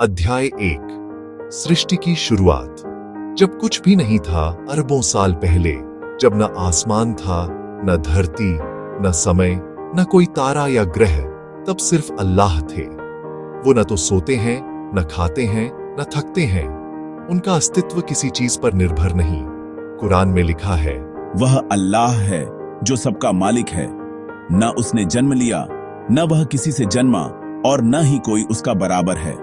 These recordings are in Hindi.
अध्याय 1 सृष्टि की शुरुआत। जब कुछ भी नहीं था अरबों साल पहले, जब न आसमान था, न धरती, न समय, न कोई तारा या ग्रह, तब सिर्फ अल्लाह थे। वो न तो सोते हैं, न खाते हैं, न थकते हैं। उनका अस्तित्व किसी चीज पर निर्भर नहीं। कुरान में लिखा है, वह अल्लाह है जो सबका मालिक है, न उसने जन्म लिया, न वह किसी से जन्मा, और न ही कोई उसका बराबर है।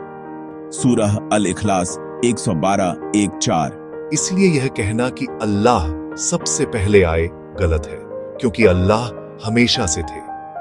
सूरह अल-इखलास 112:1-4। इसलिए यह कहना कि अल्लाह सबसे पहले आए गलत है, क्योंकि अल्लाह हमेशा से थे।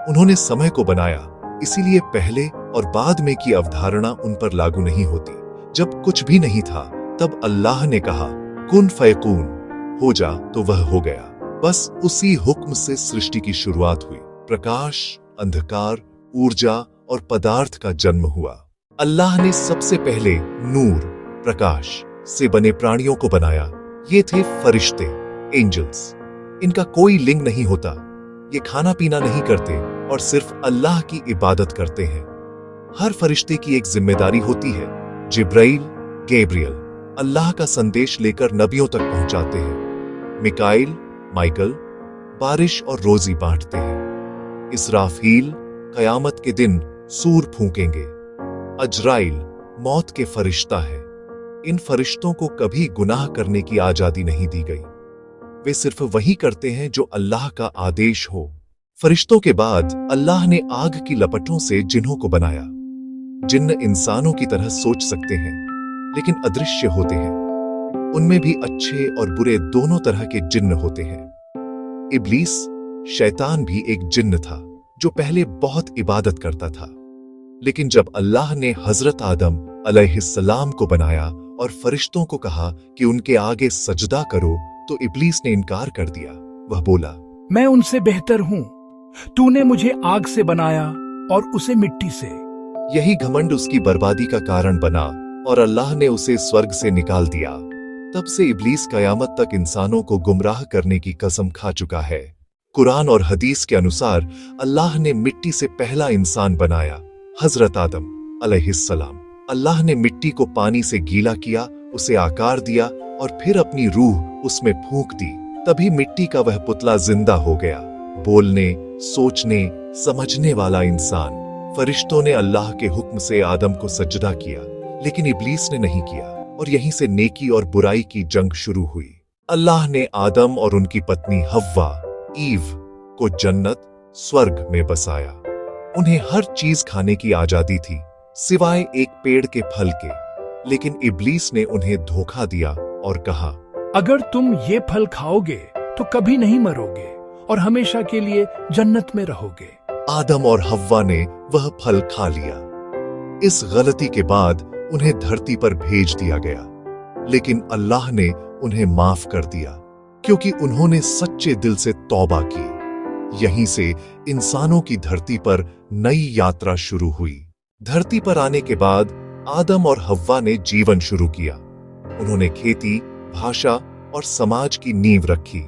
उन्होंने समय को बनाया, इसीलिए पहले और बाद में की अवधारणा उन पर लागू नहीं होती। जब कुछ भी नहीं था, तब अल्लाह ने कहा कुन फयकून, हो जा, तो वह हो गया। बस उसी हुक्म से सृष्टि की शुरुआत हुई। प्रकाश, अंधकार, ऊर्जा और पदार्थ का जन्म हुआ। अल्लाह ने सबसे पहले नूर, प्रकाश से बने प्राणियों को बनाया। ये थे फरिश्ते, एंजल्स। इनका कोई लिंग नहीं होता। ये खाना पीना नहीं करते और सिर्फ अल्लाह की इबादत करते हैं। हर फरिश्ते की एक जिम्मेदारी होती है। जिब्राइल, गैब्रियल अल्लाह का संदेश लेकर नबियों तक पहुंचाते हैं। मिकाइल, माइकल बारिश और रोजी बांटते हैं। इसराफील कयामत के दिन सूर फूंकेंगे। अजराइल मौत के फरिश्ता है। इन फरिश्तों को कभी गुनाह करने की आजादी नहीं दी गई। वे सिर्फ वही करते हैं जो अल्लाह का आदेश हो। फरिश्तों के बाद अल्लाह ने आग की लपटों से जिन्हों को बनाया। जिन्न इंसानों की तरह सोच सकते हैं, लेकिन अदृश्य होते हैं। उनमें भी अच्छे और बुरे दोनों तरह के जिन्न होते हैं। इब्लीस, शैतान भी एक जिन्न था जो पहले बहुत इबादत करता था। लेकिन जब अल्लाह ने हजरत आदम अलैहिस्सलाम को बनाया और फरिश्तों को कहा कि उनके आगे सजदा करो, तो इब्लीस ने इनकार कर दिया। वह बोला, मैं उनसे बेहतर हूँ। तूने मुझे आग से बनाया और उसे मिट्टी से। यही घमंड उसकी बर्बादी का कारण बना और अल्लाह ने उसे स्वर्ग से निकाल दिया। तब से इब्लीस कयामत तक इंसानों को गुमराह करने की कसम खा चुका है। कुरान और हदीस के अनुसार अल्लाह ने मिट्टी से पहला इंसान बनाया, हजरत आदम अलैहिस्सलाम। अल्लाह ने मिट्टी को पानी से गीला किया, उसे आकार दिया और फिर अपनी रूह उसमें फूंक दी। तभी मिट्टी का वह पुतला जिंदा हो गया, बोलने, सोचने, समझने वाला इंसान। फरिश्तों ने अल्लाह के हुक्म से आदम को सजदा किया, लेकिन इब्लीस ने नहीं किया, और यहीं से नेकी और बुराई की जंग शुरू हुई। अल्लाह ने आदम और उनकी पत्नी हव्वा, ईव को जन्नत, स्वर्ग में बसाया। उन्हें हर चीज खाने की आजादी थी, सिवाय एक पेड़ के फल के। लेकिन इब्लीस ने उन्हें धोखा दिया और कहा, अगर तुम ये फल खाओगे तो कभी नहीं मरोगे और हमेशा के लिए जन्नत में रहोगे। आदम और हव्वा ने वह फल खा लिया। इस गलती के बाद उन्हें धरती पर भेज दिया गया, लेकिन अल्लाह ने उन्हें माफ कर दिया, क्योंकि उन्होंने सच्चे दिल से तौबा की। यहीं से इंसानों की धरती पर नई यात्रा शुरू हुई। धरती पर आने के बाद आदम और हव्वा ने जीवन शुरू किया। उन्होंने खेती, भाषा और समाज की नींव रखी।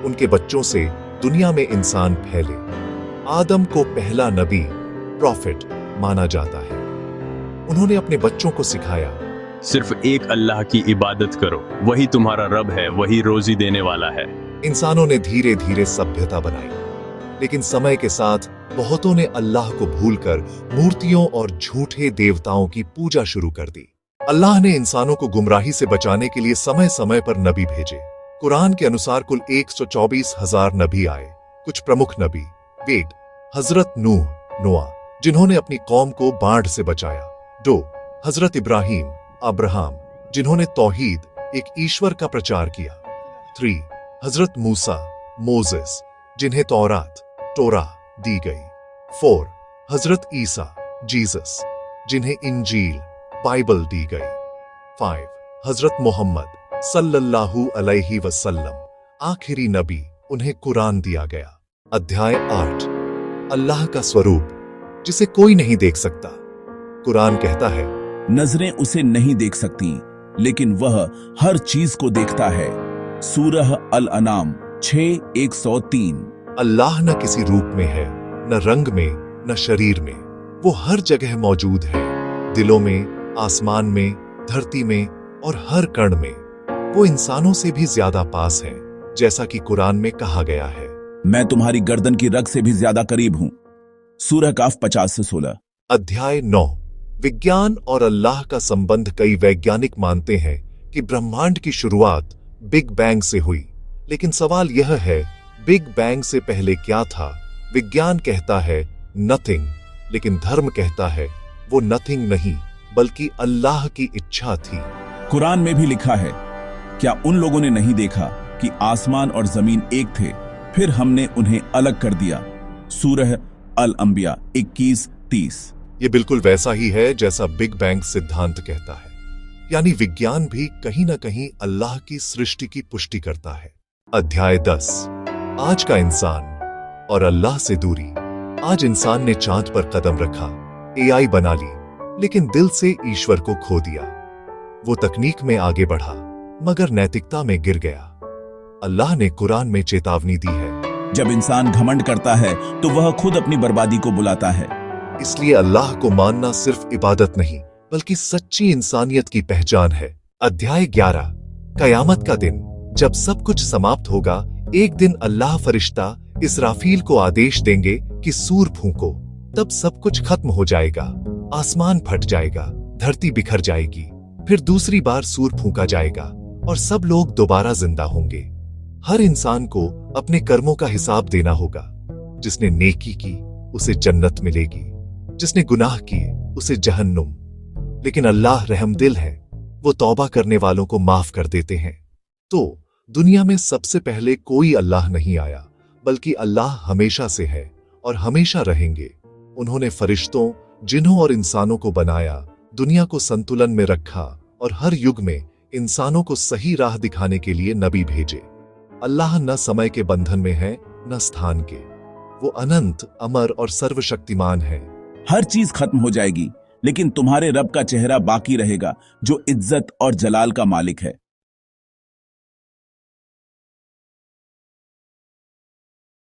उनके बच्चों से दुनिया में इंसान फैले। आदम को पहला नबी, प्रॉफिट माना जाता है। उन्होंने अपने बच्चों को सिखाया, सिर्फ एक अल्लाह की इबादत करो, वही तुम्हारा रब है, वही रोजी देने वाला है। इंसानों ने धीरे धीरे सभ्यता बनाई, लेकिन समय के साथ बहुतों ने अल्लाह को भूलकर मूर्तियों और झूठे देवताओं की पूजा शुरू कर दी। अल्लाह ने इंसानों को गुमराही से बचाने के लिए समय समय पर नबी भेजे। कुरान के अनुसार कुल 124,000 नबी आए। कुछ प्रमुख नबी, वेद, हजरत नूह, नोआ, जिन्होंने अपनी कौम को बाढ़ से बचाया। 2 हजरत इब्राहिम, अब्राहम, जिन्होंने तौहीद, एक ईश्वर का प्रचार किया। 3 हजरत मूसा, मोसेस, जिन्हें तौरात, टोरा दी गई। 4 हजरत ईसा, जीसस, जिन्हें इंजील, बाइबल दी गई। 5 हजरत मोहम्मद सल्लल्लाहु अलैहि वसल्लम, आखिरी नबी, उन्हें कुरान दिया गया। अध्याय 8 अल्लाह का स्वरूप, जिसे कोई नहीं देख सकता। कुरान कहता है, नजरें उसे नहीं देख सकती, लेकिन वह हर चीज को देखता है। सूरह अल-अनाम 6:103। अल्लाह न किसी रूप में है, न रंग में, न शरीर में। वो हर जगह मौजूद है, दिलों में, आसमान में, धरती में और हर कण में। वो इंसानों से भी ज्यादा पास है, जैसा कि कुरान में कहा गया है। मैं तुम्हारी गर्दन की रग से भी ज्यादा करीब हूं। सूरह काफ 50 से 16। अध्याय 9। विज्ञान और अल्लाह का संबंध। कई वैज्ञानिक मानते हैं कि ब्रह्मांड की शुरुआत बिग बैंग से हुई, लेकिन सवाल यह है, बिग बैंग से पहले क्या था? विज्ञान कहता है नथिंग, लेकिन धर्म कहता है वो नथिंग नहीं, बल्कि अल्लाह की इच्छा थी। कुरान में भी लिखा है, क्या उन लोगों ने नहीं देखा कि आसमान और जमीन एक थे, फिर हमने उन्हें अलग कर दिया? सूरह अल अंबिया 21:30। ये बिल्कुल वैसा ही है जैसा बिग बैंग सिद्धांत कहता है, यानी विज्ञान भी कहीं ना कहीं अल्लाह की सृष्टि की पुष्टि करता है। अध्याय 10। आज का इंसान और अल्लाह से दूरी। आज इंसान ने चांद पर कदम रखा, एआई बना ली, लेकिन दिल से ईश्वर को खो दिया। वो तकनीक में आगे बढ़ा, मगर नैतिकता में गिर गया। अल्लाह ने कुरान में चेतावनी दी है, जब इंसान घमंड करता है तो वह खुद अपनी बर्बादी को बुलाता है। इसलिए अल्लाह को मानना सिर्फ इबादत नहीं, बल्कि सच्ची इंसानियत की पहचान है। अध्याय 11। कयामत का दिन। जब सब कुछ समाप्त होगा, एक दिन अल्लाह फरिश्ता इसराफील को आदेश देंगे कि सूर फूंको। तब सब कुछ खत्म हो जाएगा, आसमान फट जाएगा, धरती बिखर जाएगी, फिर दूसरी बार सूर फूंका जाएगा और सब लोग दोबारा जिंदा होंगे। हर इंसान को अपने कर्मों का हिसाब देना होगा। जिसने नेकी की उसे जन्नत मिलेगी, जिसने गुनाह किए उसे जहन्नुम। लेकिन अल्लाह रहमदिल है, वो तौबा करने वालों को माफ कर देते हैं। तो दुनिया में सबसे पहले कोई अल्लाह नहीं आया, बल्कि अल्लाह हमेशा से है और हमेशा रहेंगे। उन्होंने फरिश्तों, जिन्हों और इंसानों को बनाया, दुनिया को संतुलन में रखा और हर युग में इंसानों को सही राह दिखाने के लिए नबी भेजे। अल्लाह न समय के बंधन में है, न स्थान के। वो अनंत, अमर और सर्वशक्तिमान है। हर चीज खत्म हो जाएगी, लेकिन तुम्हारे रब का चेहरा बाकी रहेगा, जो इज्जत और जलाल का मालिक है।